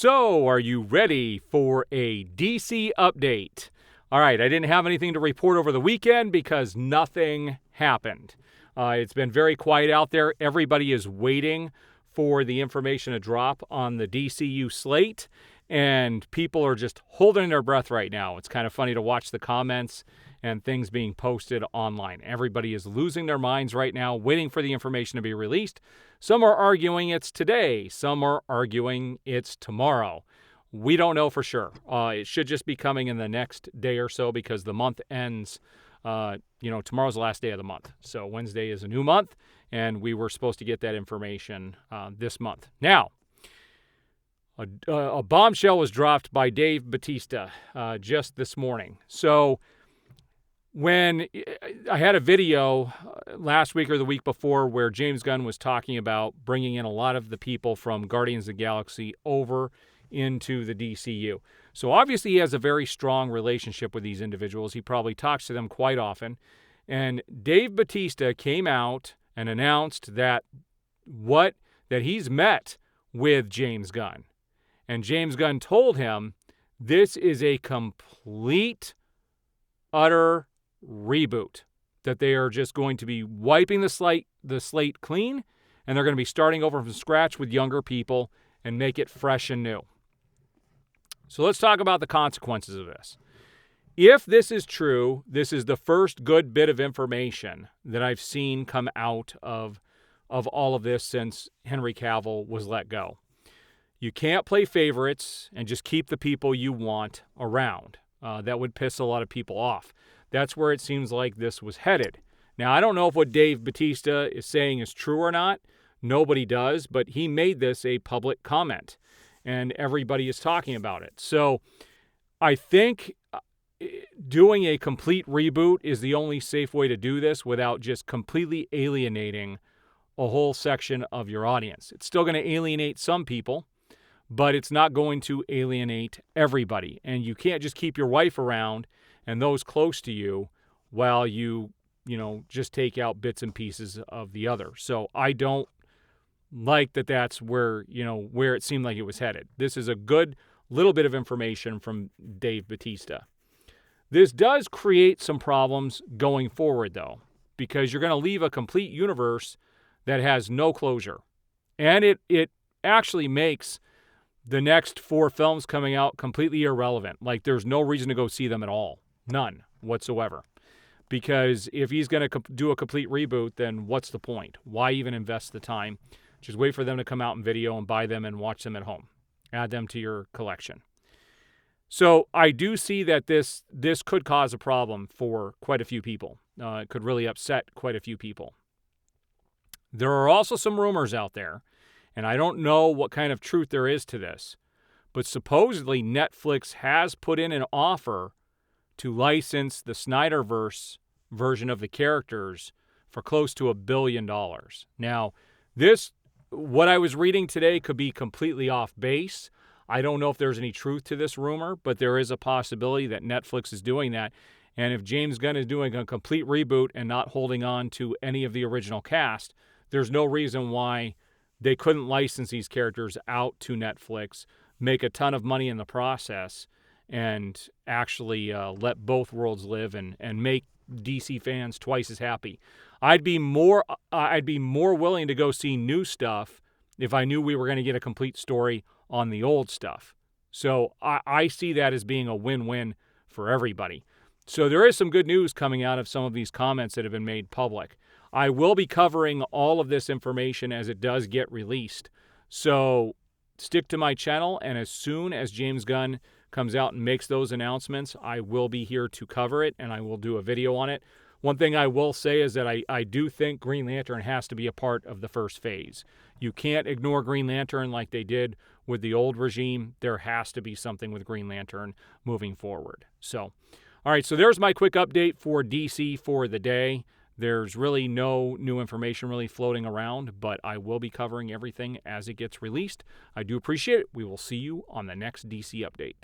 So, are you ready for a DC update? All right, I didn't have anything to report over the weekend because nothing happened. It's been very quiet out there. Everybody is waiting for the information to drop on the DCU slate, and people are just holding their breath right now. It's kind of funny to watch the comments and things being posted online. Everybody is losing their minds right now, waiting for the information to be released. Some are arguing it's today. Some are arguing it's tomorrow. We don't know for sure. It should just be coming in the next day or so because the month ends. Tomorrow's the last day of the month. So Wednesday is a new month, and we were supposed to get that information this month. Now, a bombshell was dropped by Dave Bautista just this morning. So when I had a video last week or the week before where James Gunn was talking about bringing in a lot of the people from Guardians of the Galaxy over into the DCU. So obviously he has a very strong relationship with these individuals. He probably talks to them quite often. And Dave Bautista came out and announced that he's met with James Gunn. And James Gunn told him this is a complete, utter reboot, that they are just going to be wiping the slate clean, and they're going to be starting over from scratch with younger people and make it fresh and new. So let's talk about the consequences of this. If this is true, this is the first good bit of information that I've seen come out of all of this since Henry Cavill was let go. You can't play favorites and just keep the people you want around. That would piss a lot of people off. That's where it seems like this was headed. Now, I don't know if what Dave Bautista is saying is true or not. Nobody does, but he made this a public comment, and everybody is talking about it. So I think doing a complete reboot is the only safe way to do this without just completely alienating a whole section of your audience. It's still going to alienate some people, but it's not going to alienate everybody. And you can't just keep your wife around and those close to you while you just take out bits and pieces of the other. So I don't like that that's where it seemed like it was headed. This is a good little bit of information from Dave Bautista. This does create some problems going forward, though, because you're going to leave a complete universe that has no closure. And it actually makes the next 4 films coming out completely irrelevant. Like, there's no reason to go see them at all. None whatsoever. Because if he's going to do a complete reboot, then what's the point? Why even invest the time? Just wait for them to come out in video and buy them and watch them at home. Add them to your collection. So I do see that this could cause a problem for quite a few people. It could really upset quite a few people. There are also some rumors out there, and I don't know what kind of truth there is to this, but supposedly Netflix has put in an offer to license the Snyderverse version of the characters for close to $1 billion. Now, what I was reading today could be completely off base. I don't know if there's any truth to this rumor, but there is a possibility that Netflix is doing that. And if James Gunn is doing a complete reboot and not holding on to any of the original cast, there's no reason why they couldn't license these characters out to Netflix, make a ton of money in the process, and actually let both worlds live and make DC fans twice as happy. I'd be more willing to go see new stuff if I knew we were going to get a complete story on the old stuff. So I see that as being a win-win for everybody. So there is some good news coming out of some of these comments that have been made public. I will be covering all of this information as it does get released. So stick to my channel, and as soon as James Gunn comes out and makes those announcements, I will be here to cover it, and I will do a video on it. One thing I will say is that I do think Green Lantern has to be a part of the first phase. You can't ignore Green Lantern like they did with the old regime. There has to be something with Green Lantern moving forward. So, all right, so there's my quick update for DC for the day. There's really no new information really floating around, but I will be covering everything as it gets released. I do appreciate it. We will see you on the next DC update.